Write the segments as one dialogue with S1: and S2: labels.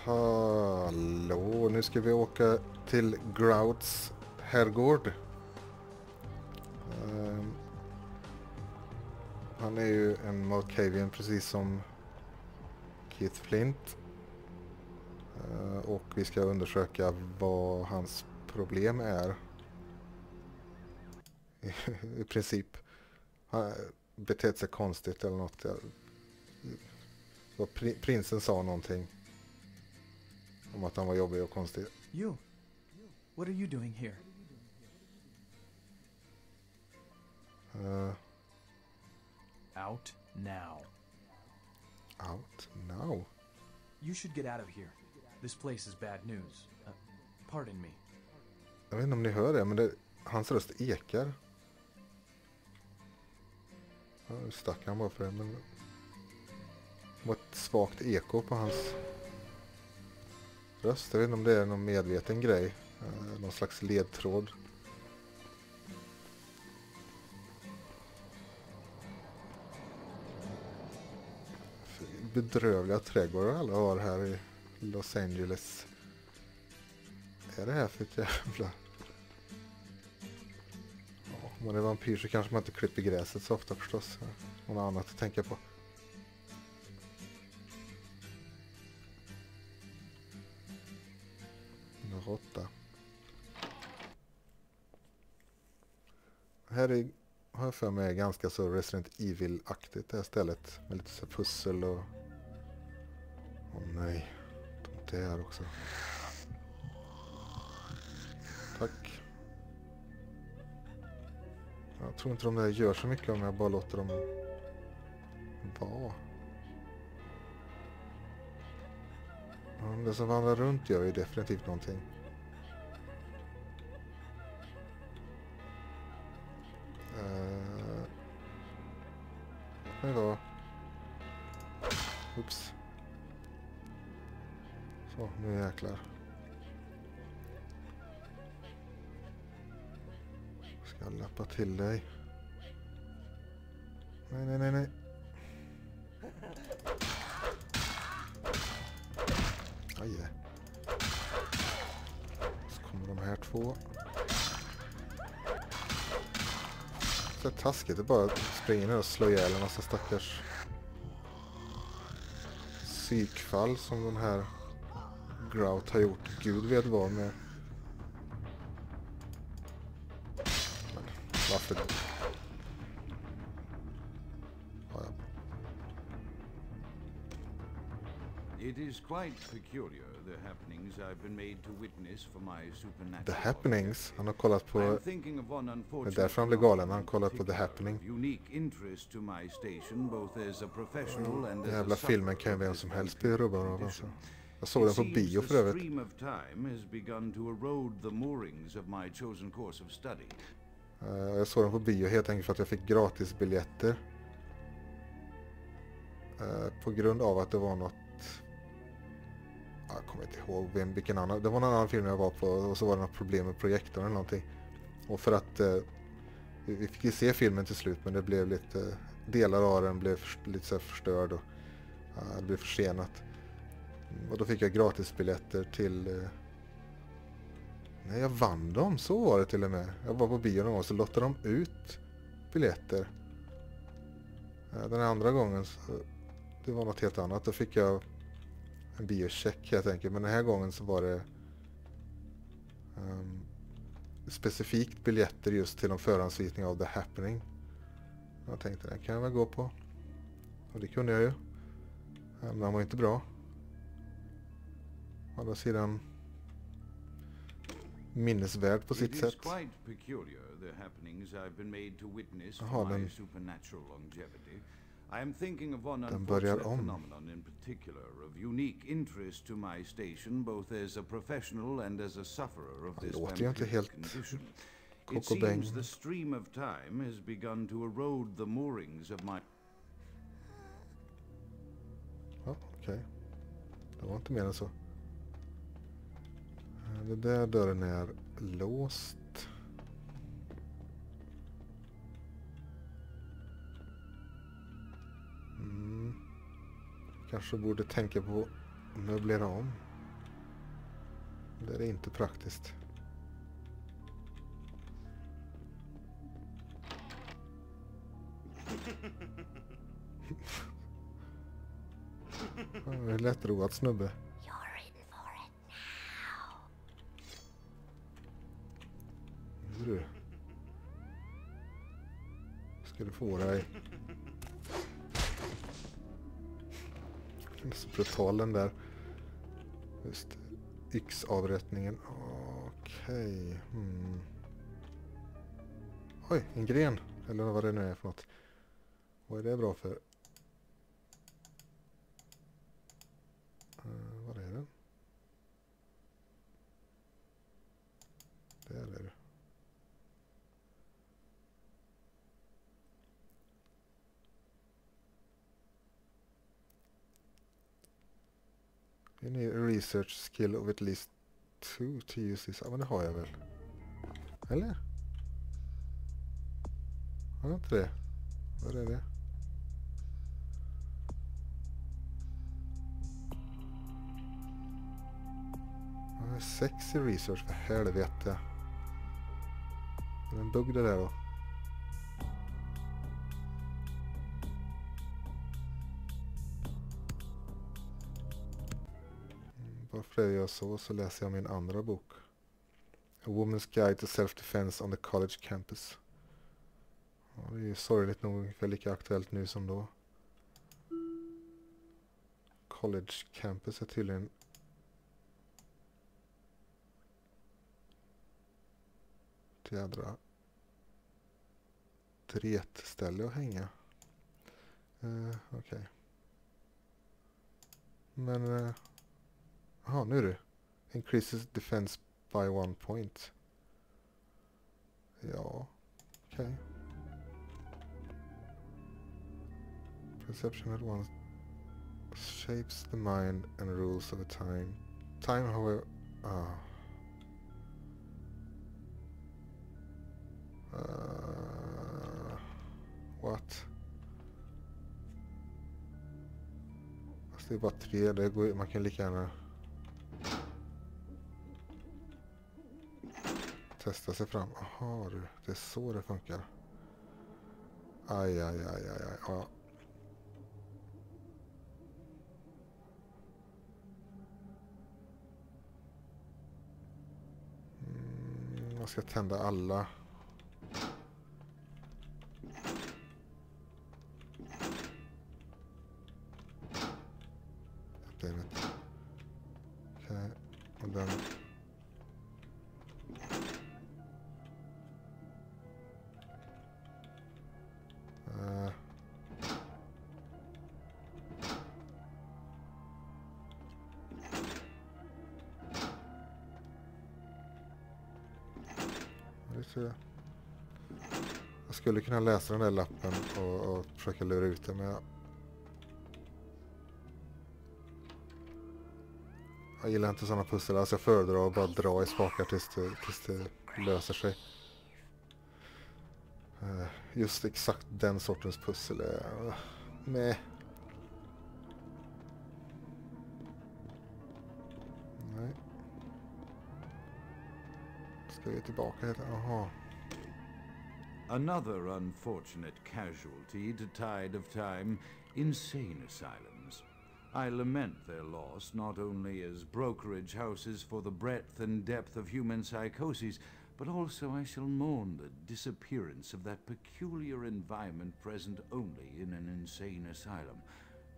S1: Hallå, nu ska vi åka till Grouts herrgård. Han är ju en Malkavian precis som Keith Flint. Och vi ska undersöka vad hans problem är. I princip. Han betett sig konstigt eller något. Prinsen sa någonting om att han var jobbig och konstig.
S2: You. What are you doing here? Out now.
S1: Out now?
S2: You should get out of here. This place is bad news. Pardon me.
S1: Jag vet inte om ni hör det, men hans röst ekar. Ja, nu stack han bara för det, men det var ett svagt eko på hans röst. Jag vet inte om det är någon medveten grej. Någon slags ledtråd. Bedrövliga trädgårdar alla har här i Los Angeles. Vad är det här för ett jävla... Ja, om man är vampyr så kanske man inte klipper gräset så ofta förstås. Något annat att tänka på. En råtta. Här är, har jag för mig, ganska så Resident Evil-aktigt det här stället. Med lite så pussel och... Åh nej, de är här också. Tack. Jag tror inte de där gör så mycket om jag bara låter dem vara. Ja, det som vandrar runt gör ju definitivt någonting. Nej då. Oops. Så, nu jäklar. Ska jag lappa till dig? Nej, nej, nej, nej. Aj. Så kommer de här två. Så taskigt, det bara springer ner och slår ihjäl en massa stackars psykfall som den här Grout har gjort. Gud vet vad med. Men varför? Ja, ja.
S3: It is quite peculiar, the happenings I've been made to witness for my supernatural.
S1: The Happenings. Han har kollat på...
S3: I'm thinking of one
S1: Det är
S3: unfortunate
S1: därför han blev galen. Han
S3: phenomenon
S1: kollar på The
S3: particular
S1: Happening.
S3: of unique interest to my station, both as a professional and as a
S1: Jävla filmen kan ju
S3: sufferer
S1: vem
S3: of
S1: som
S3: this
S1: helst bli rubbad av. Alltså.
S3: condition.
S1: Jag såg den på
S3: It
S1: bio
S3: seems
S1: för
S3: the
S1: övrigt.
S3: stream of time has begun to erode the moorings of my chosen course of study.
S1: Jag såg den på bio helt enkelt för att jag fick gratisbiljetter. På grund av att det var något... Jag kommer inte ihåg vilken annan... Det var någon annan film jag var på och så var det något problem med projektorn eller någonting. Och för att... vi fick ju se filmen till slut men det blev lite... Delar av den blev lite så här förstörd och det blev försenat. Och då fick jag gratisbiljetter till... Nej, jag vann dem. Så var det till och med. Jag var på bio någon gång så lottade de ut biljetter. Den andra gången så, det var något helt annat. Då fick jag en biocheck helt enkelt. Men den här gången så var det specifikt biljetter just till en förhandsvisning av The Happening. Jag tänkte, den kan jag väl gå på. Och det kunde jag ju. Men den var inte bra. Å andra sidan minnesvärd på sitt
S3: It
S1: sätt.
S3: is quite peculiar, the happenings I've been made to witness
S1: Jaha,
S3: for my
S1: den-
S3: supernatural longevity. I am thinking of one
S1: Den börjar
S3: unfortunate
S1: om.
S3: phenomenon in particular of unique interest to my station, both as a professional and as a sufferer of
S1: Han
S3: this
S1: låter ju inte
S3: vampiric
S1: helt
S3: condition. It
S1: Coco
S3: seems
S1: Bang.
S3: the stream of time has begun to erode the moorings of my...
S1: Ja, okej. Det var inte mer än så. Den där dörren är låst. Kanske borde tänka på att möblera om. Det är inte praktiskt. Det är lättroat snubbe. Du. Ska du få dig. Så brutal den där. Just X-avrättningen. Okej. Oj, en gren. Eller vad det nu är för något. Vad är det bra för? Vad är den? Där är det. You need a research skill of at least 2 to use this. Ja, men det har jag väl. Eller? Har jag inte det? Vad är det? Jag har 6 i research, för helvete. Är det en bugg det där då? Varför är jag så läser jag min andra bok. A Woman's Guide to Self-Defense on the College Campus. Ja, det är ju sorgligt nog ungefär lika aktuellt nu som då. College Campus är tydligen ett jädra tretställe att hänga. Okej. Men jaha, nu är det. Increases defense by 1 point. Ja, okej. Perception at once shapes the mind and rules over time. Time, however... What? Fast det är bara 3. Det går, man kan lika gärna testa sig fram. Jaha du, det är så det funkar. Aj. Ja. Jag ska tända alla. Okej, och den. Jag skulle kunna läsa den där lappen och försöka lura ut det, men jag gillar inte sådana pussel. Alltså jag föredrar att bara dra i spakar tills det löser sig. Just exakt den sortens pussel är... Nej. Ska vi tillbaka hit? Aha.
S3: Another unfortunate casualty to tide of time, insane asylums. I lament their loss not only as brokerage houses for the breadth and depth of human psychoses, but also I shall mourn the disappearance of that peculiar environment present only in an insane asylum.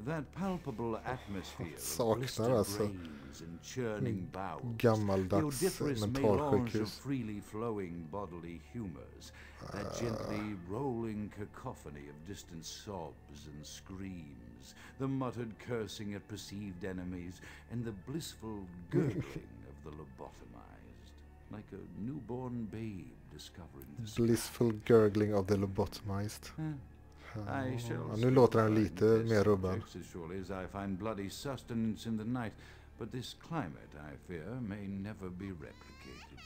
S3: That palpable atmosphere of blistered brains and churning bowels, the odoriferous melange of freely flowing bodily humors, that gently rolling cacophony of distant sobs and screams, the muttered cursing at perceived enemies, and the blissful gurgling of the lobotomized, like a newborn babe discovering the
S1: blissful gurgling of the lobotomized. Nu låter han lite mer rubban.
S3: I find bloody sustenance in the night, but this climate, I fear, may never be replicated.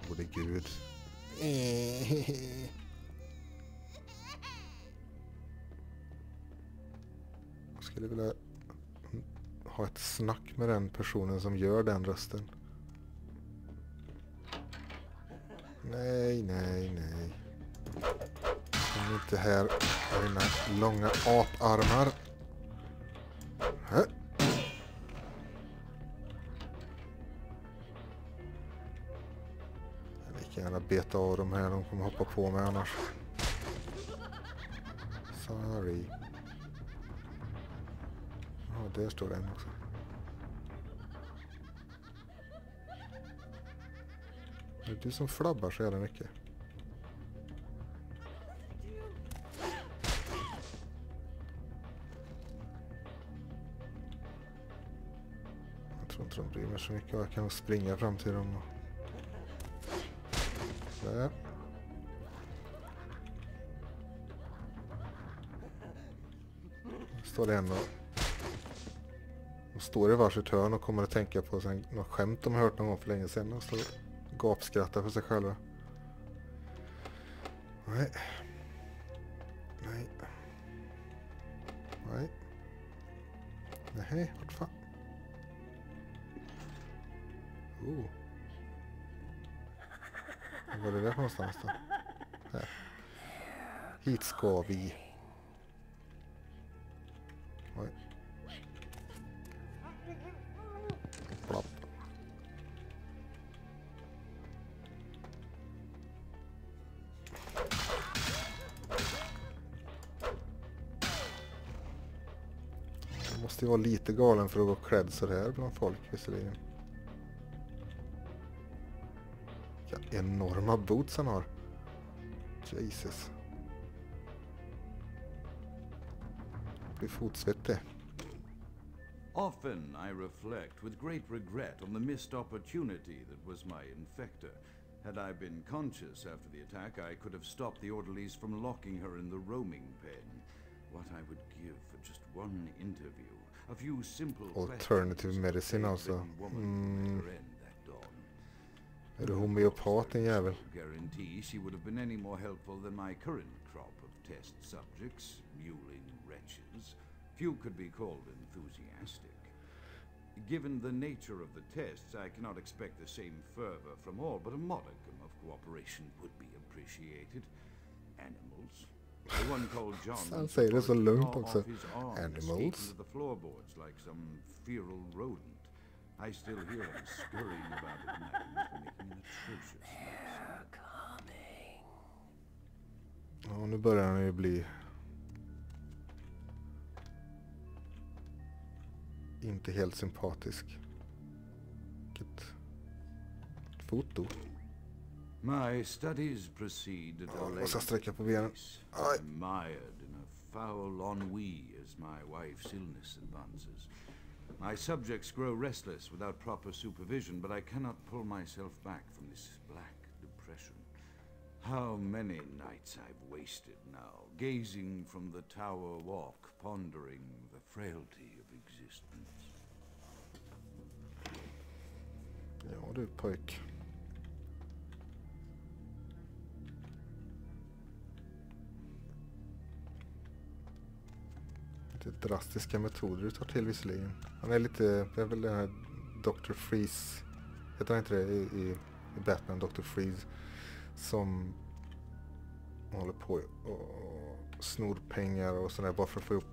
S1: Gode Gud. Jag skulle vilja ha ett snack med den personen som gör den rösten. Nej, nej, nej. Kom inte här med dina långa aparmar. Hä? Jag kan gärna beta av dem här. De kommer hoppa på mig annars. Sorry. Ja, där står den också. Det är du som flabbar så jävla mycket. Jag tror inte de bryr mig så mycket. Jag kan springa fram till dem. Där. Står det en och de står i varsitt hörn och kommer att tänka på något skämt de har hört någon gång för länge sedan och står och gapskrattar för sig själva. Nej. Nej. Nej. Nej, vart fan? Vad var det där för någonstans då? Här. Hit ska vi. Oj. Plapp. Man måste ju vara lite galen för att gå klädd så här bland folk visserligen. Vilka enorma boots han har. Jesus. Blir fotsvettig.
S3: Often I reflect with great regret on the missed opportunity that was my infector. Had I been conscious after the attack, I could have stopped the orderlies from locking her in the roaming pen. What I would give for just one interview, a few simple
S1: Alternative medicine alltså. Är du homeopat, din jävel?
S3: Guarantee she would have been any more helpful than my current crop of test subjects, mewling wretches. Few could be called enthusiastic. Given the nature of the tests, I cannot expect the same fervor from all, but a modicum of cooperation would be appreciated. Animals. The one called John
S1: Han säger det så lugnt också.
S3: Animals. The floorboards like some feral rodent. I still hear them scurrying about at night and making an atrocious noise.
S1: Ja, nu börjar han ju bli inte helt sympatisk. Vilket foto.
S3: My studies proceed at a
S1: måste sträcka på benen. Aj.
S3: Mired in a foul ennui as my wife's illness advances. My subjects grow restless without proper supervision, but I cannot pull myself back from this black depression. How many nights I've wasted now, gazing from the tower walk, pondering the frailty of existence.
S1: Ja du pojk. Lite drastiska metoder du tar till visserligen. Han är lite, det är väl den här Dr. Freeze, heter han inte det i Batman, Dr. Freeze, som håller på och snor pengar och sådär bara för att få upp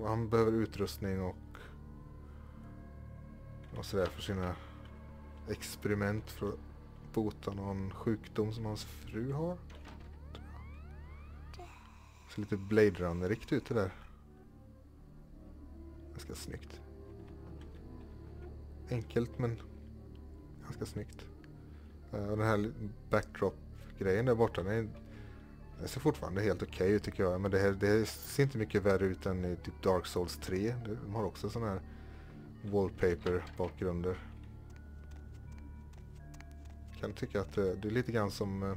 S1: han behöver utrustning och sådär för sina experiment för att bota någon sjukdom som hans fru har. Så lite Blade Runner-rikt ut det där. Ganska snyggt. Enkelt men ganska snyggt. Och den här backdrop-grejen där borta, den ser fortfarande helt okej ut tycker jag. Men det ser inte mycket värre ut än i typ Dark Souls 3. De har också sån här wallpaper-bakgrunder. Jag kan tycka att det är lite grann som...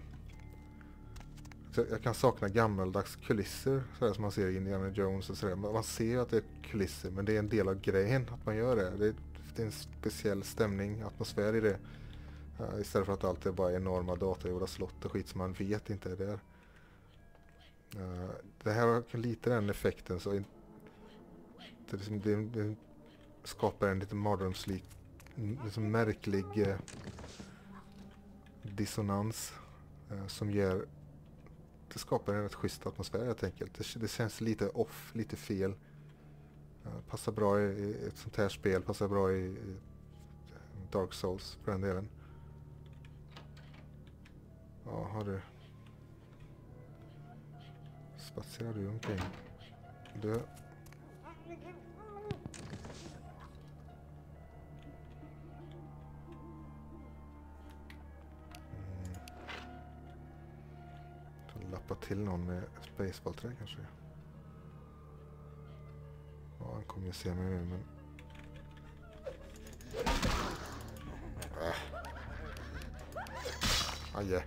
S1: Jag kan sakna gammaldags kulisser sådär som man ser i Indiana Jones och sådär. Man ser ju att det är kulisser, men det är en del av grejen att man gör det. Det är en speciell stämning, atmosfär i det. Istället för att allt är bara enorma datagjorda slott och skit som man vet inte är där. Det här har lite den effekten, så Det skapar en lite mardrömslik, liksom märklig dissonans som ger, det skapar en rätt schysst atmosfär helt enkelt. Det känns lite off, lite fel. Passar bra i ett sånt här spel, passar bra i Dark Souls för den delen. Ja, har du... Spatserar du omkring? Du... Lappa till någon med ett baseballträ kanske. Ja, han kommer ju se mig nu, men... Aje.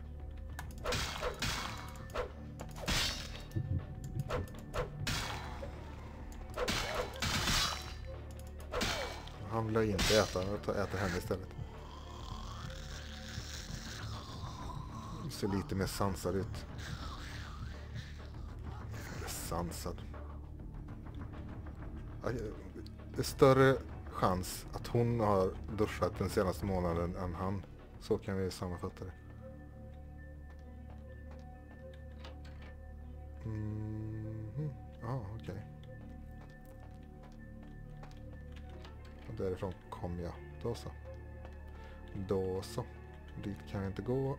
S1: Han vill inte äta, äta henne istället. Ser lite mer sansad ut. Sansad. Det är större chans att hon har duschat den senaste månaden än han. Så kan vi sammanfatta det. Okej. Och därifrån kom jag. Då så. Då så. Dit kan jag inte gå.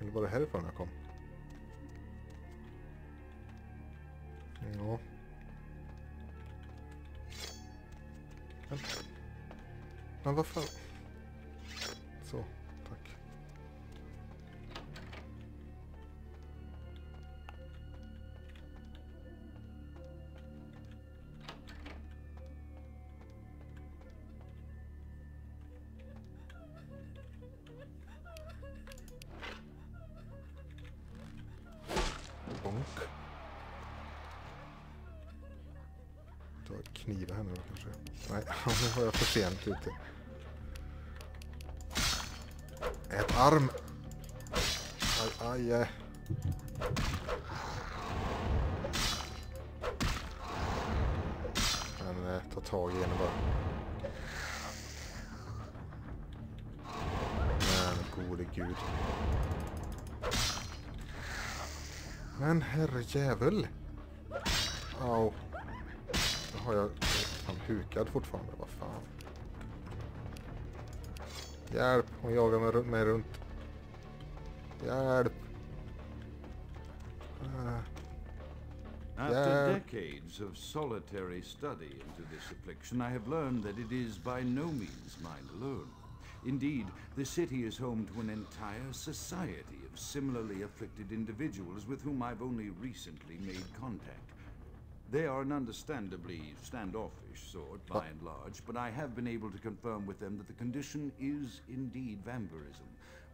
S1: Eller var det härifrån jag kom? Ja. Men vad fan? Så, tack. Bonk. Ta kniva henne då kanske. Nej, nu var jag för sent ute. Ett arm. Aj. Men ta tag i henne bara. Men gode gud. Men herrejävel. Au. Då har jag fan hukad fortfarande. Vad fan. Hjälp. Hon jagar mig runt. Hjälp.
S3: After decades of solitary study into this affliction, I have learned that it is by no means mine alone. Indeed, the city is home to an entire society of similarly afflicted individuals with whom I've only recently made contact. They are an understandably standoffish sort, by and large, but I have been able to confirm with them that the condition is indeed vampirism,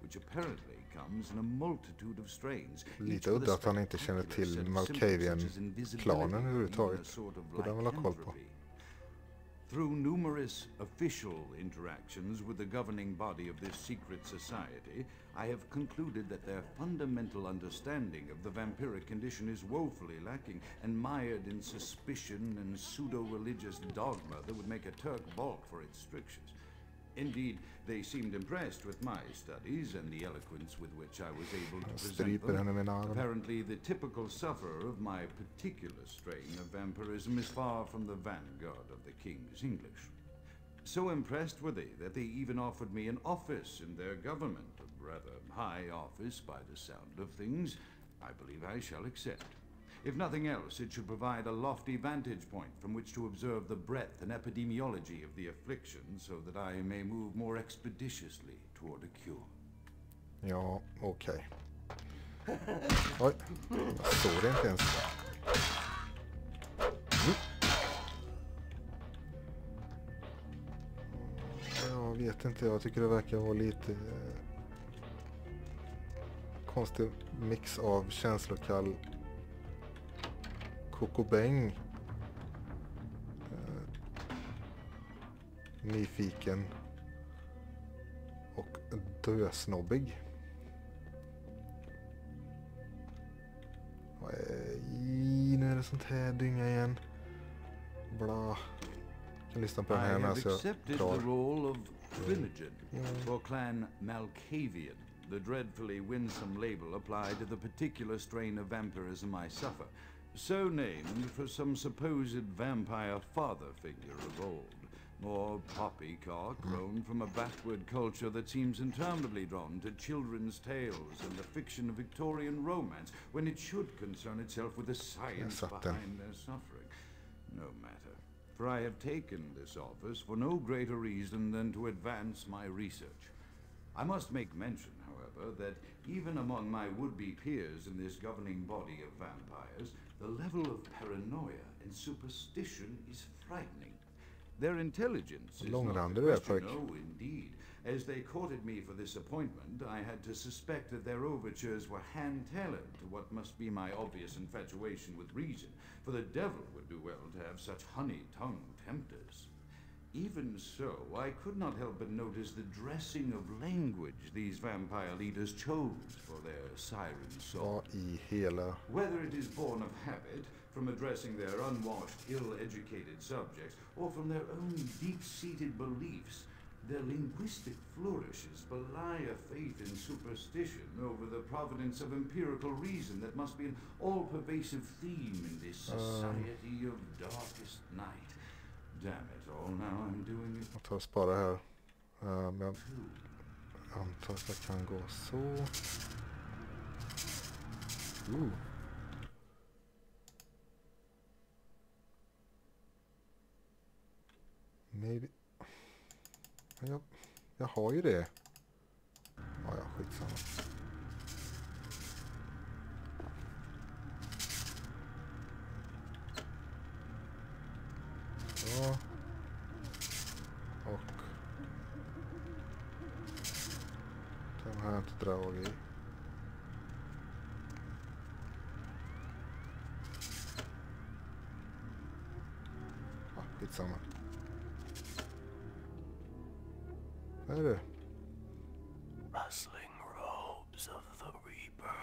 S3: which apparently comes in a multitude of strains.
S1: Lite udda att han inte känner till Malkavian-klanen överhuvudtaget. Borde han väl ha koll på.
S3: Through numerous official interactions with the governing body of this secret society, I have concluded that their fundamental understanding of the vampiric condition is woefully lacking and mired in suspicion and pseudo-religious dogma that would make a Turk balk for its strictures. Indeed, they seemed impressed with my studies and the eloquence with which I was able to present them. Apparently, the typical sufferer of my particular strain of vampirism is far from the vanguard of the King's English. So impressed were they that they even offered me an office in their government, a rather high office by the sound of things. I believe I shall accept. If nothing else, it should provide a lofty vantage point from which to observe the breadth and epidemiology of the affliction so that I may move more expeditiously toward a cure.
S1: Ja, okej. Oj, jag såg det inte ens. Jag vet inte, jag tycker det verkar vara lite konstig mix av känslokall kokobäng, nyfiken och dösnobbig. sånt här dynga igen. Bla. Jag kan lyssna på
S3: I
S1: den här
S3: have
S1: när jag
S3: accepted
S1: drar.
S3: the role of Primogen for Clan Malkavian, the dreadfully winsome label applied to the particular strain of vampirism I suffer, so named for some supposed vampire father figure of old. More poppycock grown from a backward culture that seems interminably drawn to children's tales and the fiction of Victorian romance when it should concern itself with the science behind their suffering. No matter, for I have taken this office for no greater reason than to advance my research. I must make mention, however, that even among my would-be peers in this governing body of vampires, the level of paranoia and superstition is frightening. Their intelligence is not a question, no, indeed. As they courted me for this appointment, I had to suspect that their overtures were hand-tailored to what must be my obvious infatuation with reason, for the devil would do well to have such honey-tongued tempters. Even so, I could not help but notice the dressing of language these vampire leaders chose for their siren song. Whether it is born of habit, from addressing their unwashed, ill-educated subjects, or from their own deep-seated beliefs, their linguistic flourishes belie a faith in superstition over the providence of empirical reason that must be an all-pervasive theme in this society of darkest night. Damn it all, now I'm doing it.
S1: Jag tar och sparar här. Men jag antar att jag kan gå så. Maybe. Jag har ju det. Ja, skitsamma. Så. Och den har jag inte dragit i. Ja, skitsamma. Vad är det?
S4: Rustling robes of the Reaper.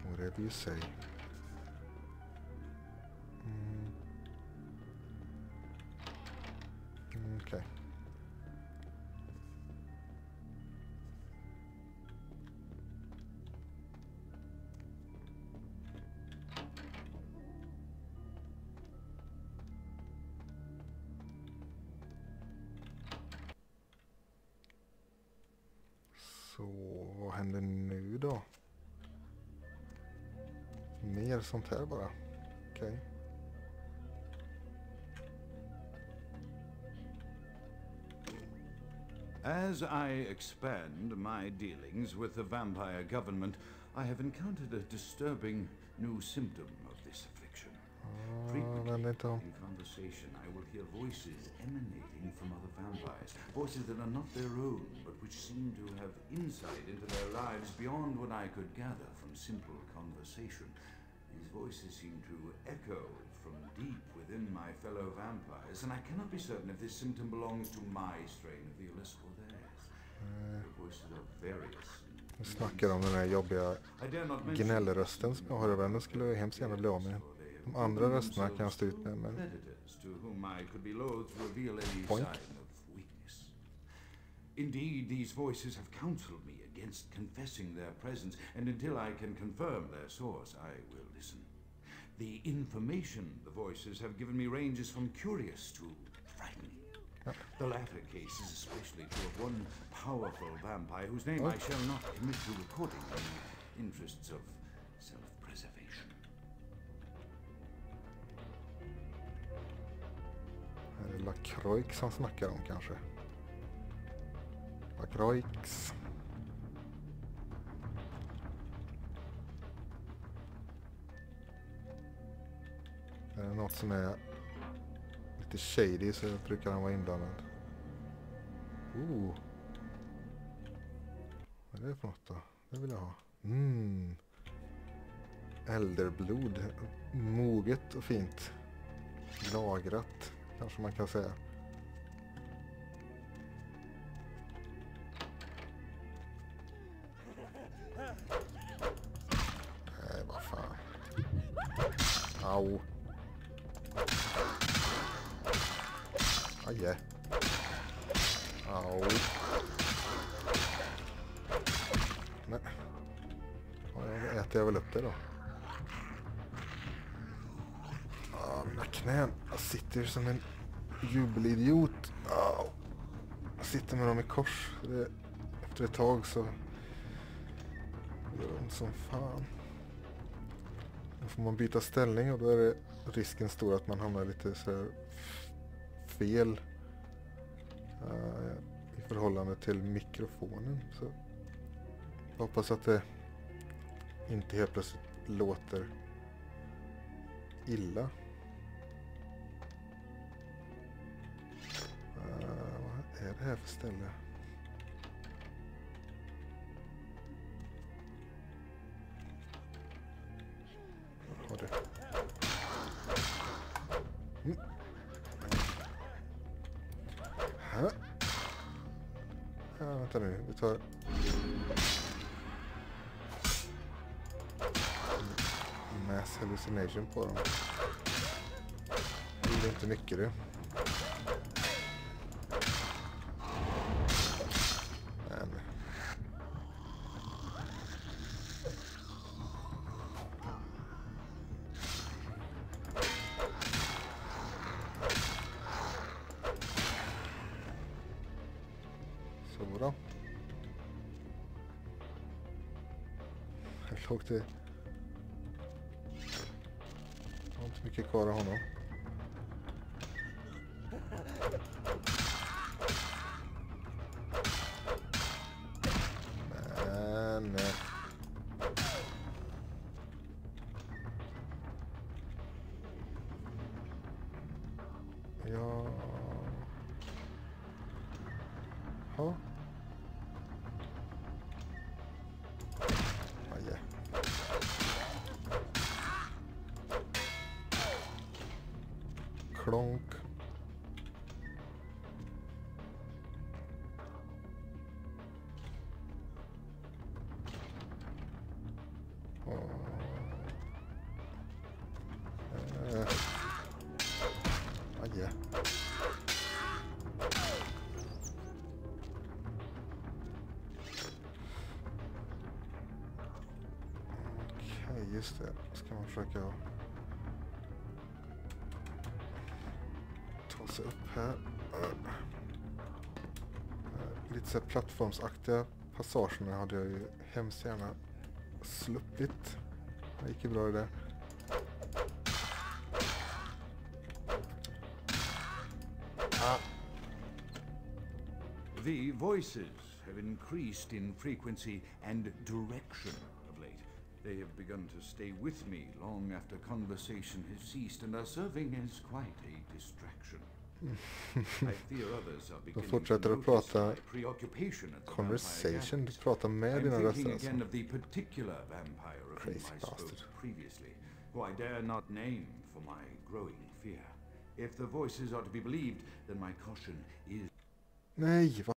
S1: Whatever you say. Okay. Så vad händer nu då? Mer sånt här bara. Okej.
S3: As I expand my dealings with the vampire government, I have encountered a disturbing new symptom of this affliction. Frequently, in conversation, I will hear voices emanating from other vampires, voices that are not their own, but which seem to have insight into their lives beyond what I could gather from simple conversation. These voices seem to echo from deep within my fellow vampires, and I cannot be certain if this symptom belongs to my strain of the illness or theirs. The voices are various.
S1: Nu snackar de om den här jobbiga gnällrösten som jag har över. Den skulle jag hemskt gärna bli av med. De andra rösterna kan jag stå ut med, men... Point.
S3: Indeed, these voices have counseled me against confessing their presence, and until I can confirm their source, I will listen. The information the voices have given me ranges from curious to frightening. The latter case is especially true of one powerful vampire whose name I shall not commit to recording in the interests of self-preservation.
S1: Här är Lacroix som snackar om kanske. Lacroix. Är det något som är lite shady så brukar han vara inblandad. Vad är det för något då? Det vill jag ha. Elderblod. Moget och fint. Lagrat kanske man kan säga. Au. Aj. Au. Nej. Ja, då äter jag väl upp det då. Mina knän. Jag sitter som en jubelidiot. Au. Jag sitter med dem i kors. Efter ett tag så gör det ont som fan. Då får man byta ställning och då är det risken stor att man hamnar lite så här fel i förhållande till mikrofonen. Så jag hoppas att det inte helt plötsligt låter illa. Vad är det här för ställe? Vad har det? Här. Ja, vänta nu. Vi tar... Mass hallucination på dem. Det är inte mycket det. Men... Så då. Här låg det... Jag har inte mycket kvar av honom. Men... Ja... Ja. Aj. Klonk. Aj. Okej, just det. Ska man försöka ta sig upp här. Lite så här plattformsaktiga passagerna hade jag ju hemskt gärna sluppit. Det gick ju bra i det.
S3: The voices have increased in frequency and direction of late. They have begun to stay with me long after conversation has ceased and are serving as quite a distraction. I fear others are beginning
S1: fortsätter
S3: to
S1: att
S3: notice
S1: prata
S3: my preoccupation at the
S1: conversation.
S3: vampire
S1: Du pratar med
S3: I'm
S1: dina
S3: thinking
S1: röster
S3: again
S1: alltså.
S3: of the particular vampire of whom
S1: Crazy
S3: I spoke
S1: bastard.
S3: previously, who I dare not name for my growing fear. If the voices are to be believed, then my caution is...
S1: Nej, vad?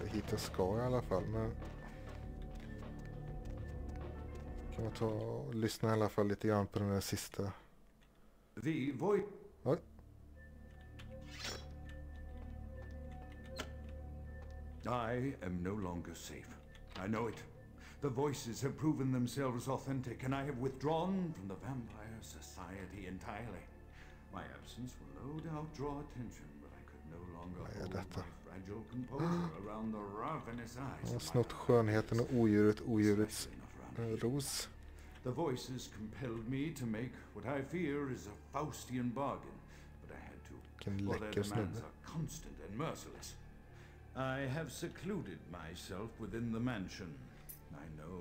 S1: Det hit jag ska i alla fall, men... Kan man ta och lyssna i alla fall lite grann på den där sista.
S3: The voice...
S1: Oj.
S3: I am no longer safe. I know it. The voices have proven themselves authentic, and I have withdrawn from the Vampire Society entirely. My absence will no doubt draw attention, but I could no longer
S1: Vad är
S3: hold
S1: detta?
S3: my fragile composure around the ravenous eyes
S1: Han har
S3: of my
S1: snott skönheten och odjurets
S3: especially not around me.
S1: ros.
S3: The voices compelled me to make what I fear is a Faustian bargain, but I had to.
S1: Vilken
S3: For their
S1: läcker
S3: demands
S1: snubbe.
S3: are constant and merciless. I have secluded myself within the mansion. I know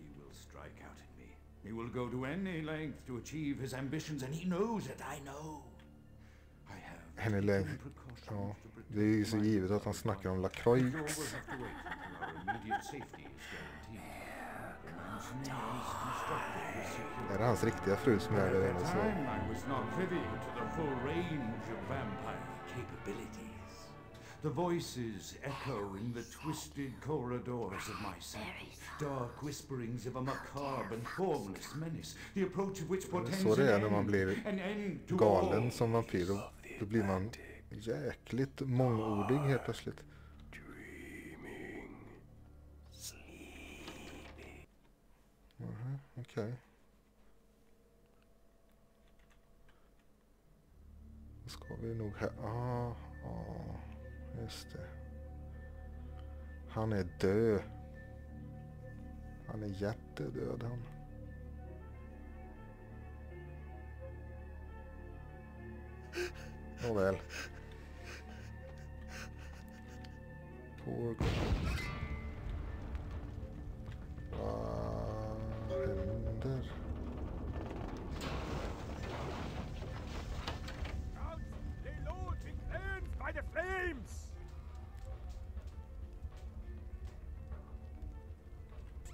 S3: he will strike out at me. He will go to any length to achieve his ambitions, and he knows it, I know. I have
S1: Henry Lang. Ja, det är ju så givet att han snackar om Lacroix. Är det hans riktiga fru som är det? Så.
S3: The voices echo in the twisted corridors of my cell. Dark whisperings of a macabre and formless menace, the approach of which portends
S1: Så det är när man
S3: an
S1: blir
S3: end to
S1: galen
S3: all.
S1: som vampyr. Då blir man jäkligt mångordig helt plötsligt. Okej. Då ska vi nog här. Just det. Han är död. Han är jättedöd han. Nåväl. Poor God. Vad händer?
S5: By the flames!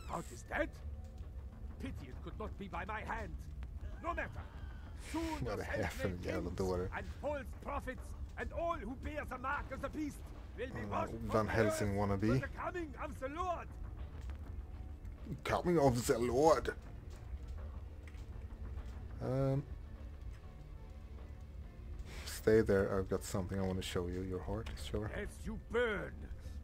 S5: Count is dead? Pity it could not be by my hand. No matter. Soon
S1: Vad är det här för en jävla
S5: kings
S1: dåre?
S5: and false prophets and all who bear the mark of the beast will be washed
S1: Van
S5: from the
S1: Helsing
S5: earth
S1: wannabe.
S5: for the coming of the Lord.
S1: Coming of the Lord. Stay there. I've got something I want to show you. Your heart is sure.
S5: As you burn,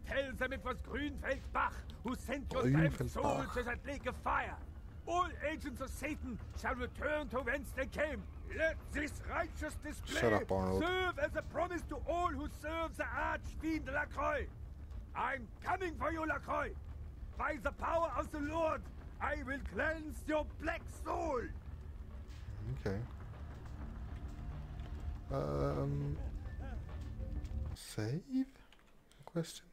S5: tell them it was Grünfeld Bach who sent your
S1: Grünfeld
S5: damned soul
S1: Bach.
S5: to that lake of fire. All agents of Satan shall return to whence they came. Let this righteous display
S1: Shut up, Arnold.
S5: serve as a promise to all who serve the archfiend Lacroix. I'm coming for you, Lacroix. By the power of the Lord, I will cleanse your black soul.
S1: Okay. Save? Question?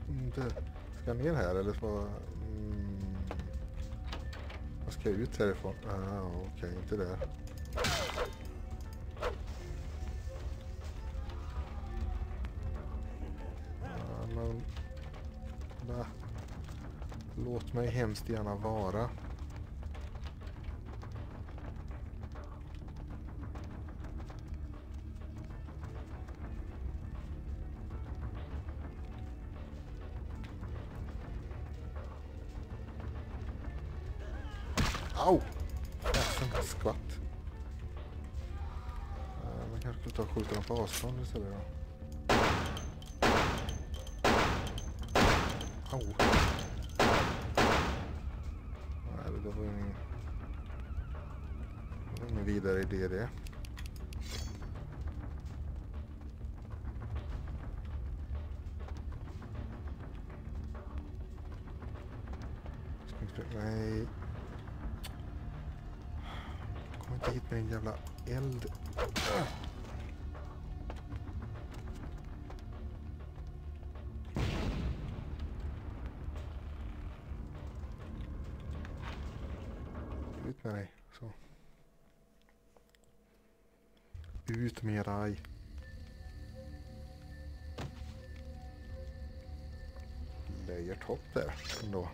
S1: Inte. Ska jag ner här eller vad? Vad ska jag ut härifrån? Okej, inte där. Men... Låt mig hemskt gärna vara. Au! Jävla skvatt. Man kanske skulle ta och skjuta dem på avstånd istället då. Au! Nej, det var ingen vidare idé det. Nej. Kom inte hit med en jävla eld. Ut med dig. Så. Ut med dig. Lejertopp där ändå.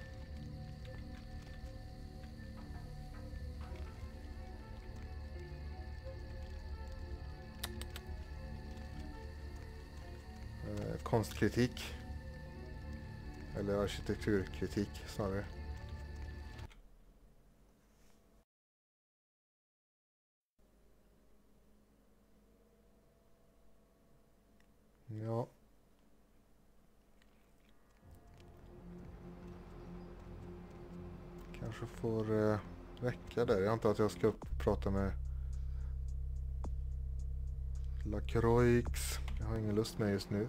S1: Konstkritik. Eller arkitekturkritik snarare. Ja. Kanske får räcka där. Jag antar att jag ska upp och prata med Lacroix. Jag har ingen lust med just nu.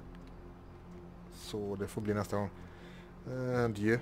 S1: Så det får bli nästa gång. Adjö.